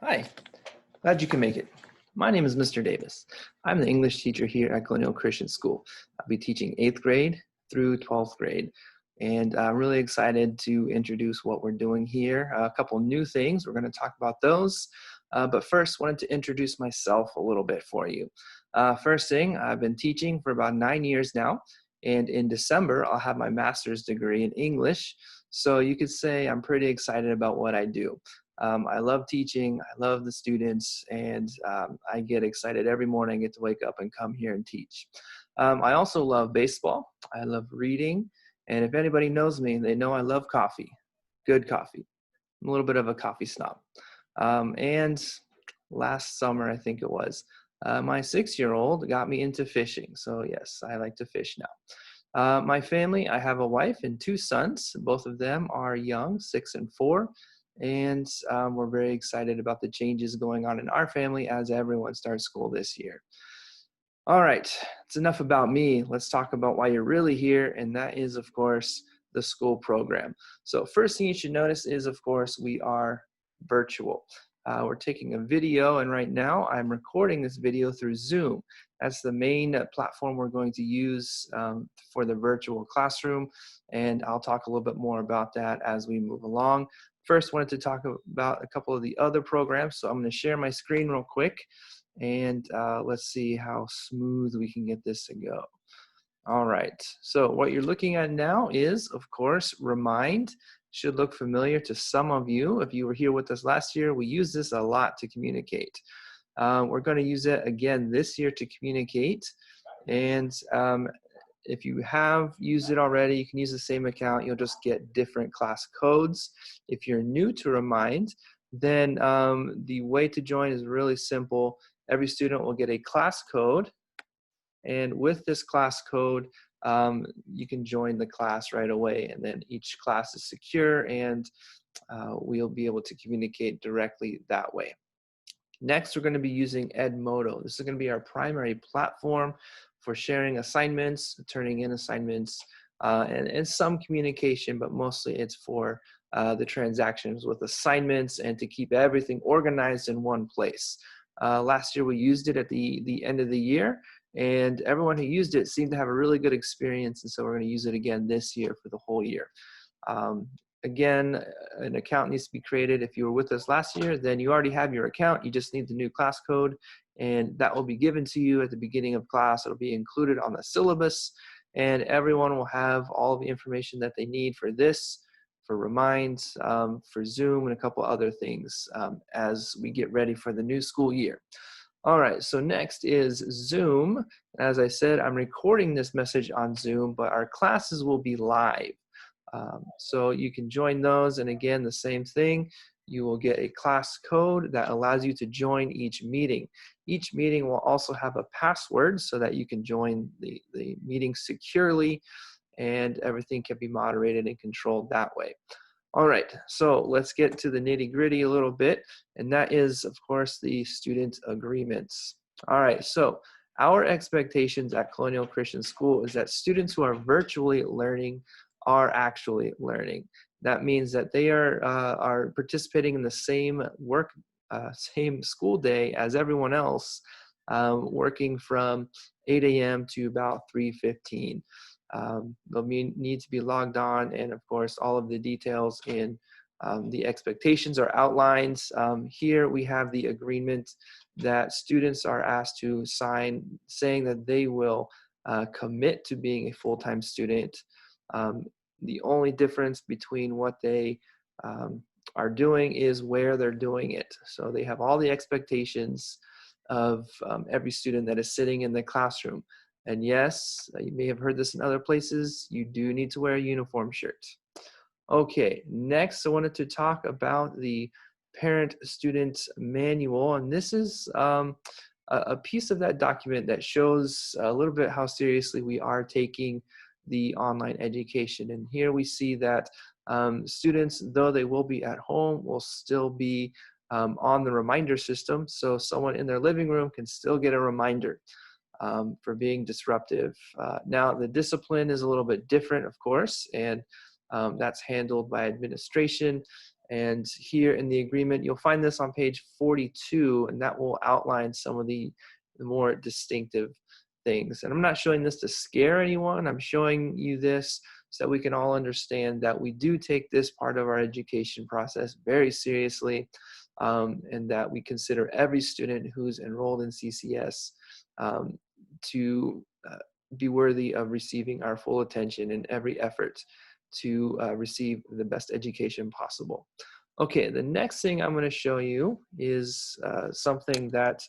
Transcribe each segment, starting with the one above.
Hi, glad you can make it. My name is Mr. Davis. I'm the English teacher here at Colonial Christian School. I'll be teaching 8th grade through 12th grade. And I'm really excited to introduce what we're doing here. A couple new things, we're going to talk about those. But first, wanted to introduce myself a little bit for you. First thing, I've been teaching for about 9 years now. And in December, I'll have my master's degree in English. So you could say I'm pretty excited about what I do. I love teaching, I love the students, and I get excited every morning I get to wake up and come here and teach. I also love baseball, I love reading, and if anybody knows me, they know I love coffee, good coffee. I'm a little bit of a coffee snob. And last summer, I think it was, my 6-year-old got me into fishing. So yes, I like to fish now. My family, I have a wife and 2 sons. Both of them are young, 6 and 4. And we're very excited about the changes going on in our family as everyone starts school this year. All right, it's enough about me. Let's talk about why you're really here, and that is, of course, the school program. So first thing you should notice is, of course, we are virtual. We're taking a video, and right now I'm recording this video through Zoom. That's the main platform we're going to use for the virtual classroom, and I'll talk a little bit more about that as we move along. First, wanted to talk about a couple of the other programs, so I'm going to share my screen real quick, and let's see how smooth we can get this to go. All right, so what you're looking at now is, of course, Remind. Should look familiar to some of you. If you were here with us last year, we used this a lot to communicate. We're going to use it again this year to communicate. And if you have used it already, you can use the same account. You'll just get different class codes. If you're new to Remind, then the way to join is really simple. Every student will get a class code. And with this class code, you can join the class right away. And then each class is secure, and we'll be able to communicate directly that way. Next, we're going to be using Edmodo. This is going to be our primary platform for sharing assignments, turning in assignments, and some communication, but mostly it's for the transactions with assignments and to keep everything organized in one place. Last year, we used it at the end of the year, and everyone who used it seemed to have a really good experience, and so we're going to use it again this year for the whole year. Again, an account needs to be created. If you were with us last year, then you already have your account. You just need the new class code, and that will be given to you at the beginning of class. It'll be included on the syllabus, and everyone will have all of the information that they need for this, for Remind, for Zoom, and a couple other things as we get ready for the new school year. All right, so next is Zoom. As I said, I'm recording this message on Zoom, but our classes will be live. So you can join those, and again, the same thing. You will get a class code that allows you to join each meeting. Each meeting will also have a password so that you can join the meeting securely, and everything can be moderated and controlled that way. All right, so let's get to the nitty-gritty a little bit, and that is, of course, the student agreements. All right, so our expectations at Colonial Christian School is that students who are virtually learning are actually learning. That means that they are participating in the same same school day as everyone else, working from 8 a.m. to about 3:15. They'll need to be logged on, and of course, all of the details in the expectations are outlined. Here we have the agreement that students are asked to sign, saying that they will commit to being a full-time student. The only difference between what they are doing is where they're doing it. So they have all the expectations of every student that is sitting in the classroom. And yes, you may have heard this in other places, you do need to wear a uniform shirt. Okay, next I wanted to talk about the parent-student manual, and this is a piece of that document that shows a little bit how seriously we are taking the online education. And here we see that students, though they will be at home, will still be on the reminder system, so someone in their living room can still get a reminder for being disruptive. Now, the discipline is a little bit different, of course, and that's handled by administration. And here in the agreement, you'll find this on page 42, and that will outline some of the more distinctive things. And I'm not showing this to scare anyone. I'm showing you this so that we can all understand that we do take this part of our education process very seriously, and that we consider every student who's enrolled in CCS to be worthy of receiving our full attention in every effort to receive the best education possible. Okay, the next thing I'm going to show you is something that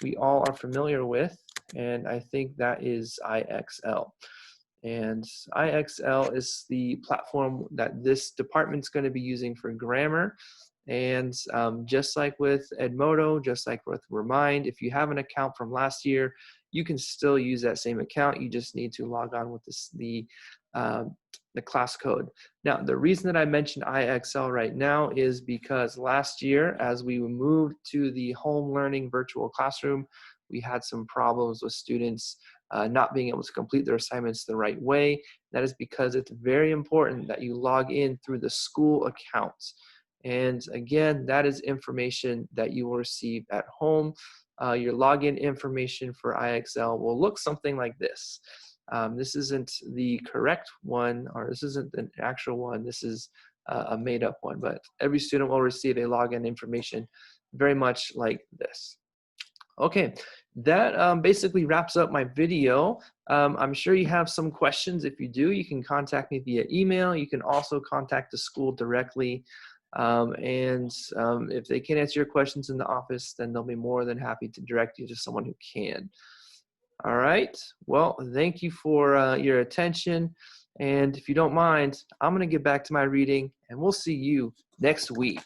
we all are familiar with, and I think that is IXL. And IXL is the platform that this department's going to be using for grammar. And just like with Edmodo, just like with Remind, if you have an account from last year, you can still use that same account. You just need to log on with the class code. Now, the reason that I mentioned IXL right now is because last year, as we moved to the home learning virtual classroom, we had some problems with students not being able to complete their assignments the right way. That is because it's very important that you log in through the school account. And again, that is information that you will receive at home. Your login information for IXL will look something like this. This isn't the correct one, or this isn't an actual one. This is a made-up one, but every student will receive a login information very much like this. Okay, that basically wraps up my video. I'm sure you have some questions. If you do, you can contact me via email. You can also contact the school directly. If they can't answer your questions in the office, then they'll be more than happy to direct you to someone who can. All right, well, thank you for your attention. And if you don't mind, I'm going to get back to my reading, and we'll see you next week.